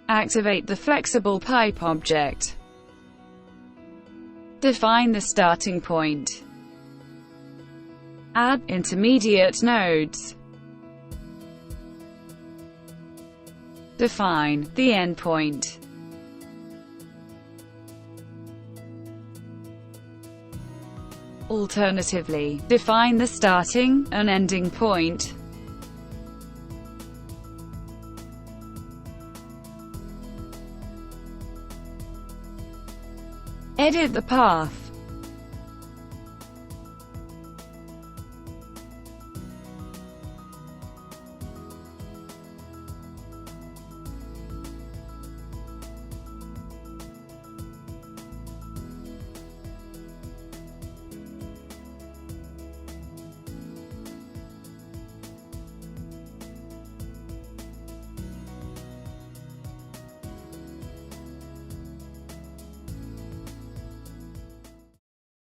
Activate the flexible pipe object. Define the starting point. Add intermediate nodes. Define the endpoint. Alternatively, define the starting and ending point. Edit the path.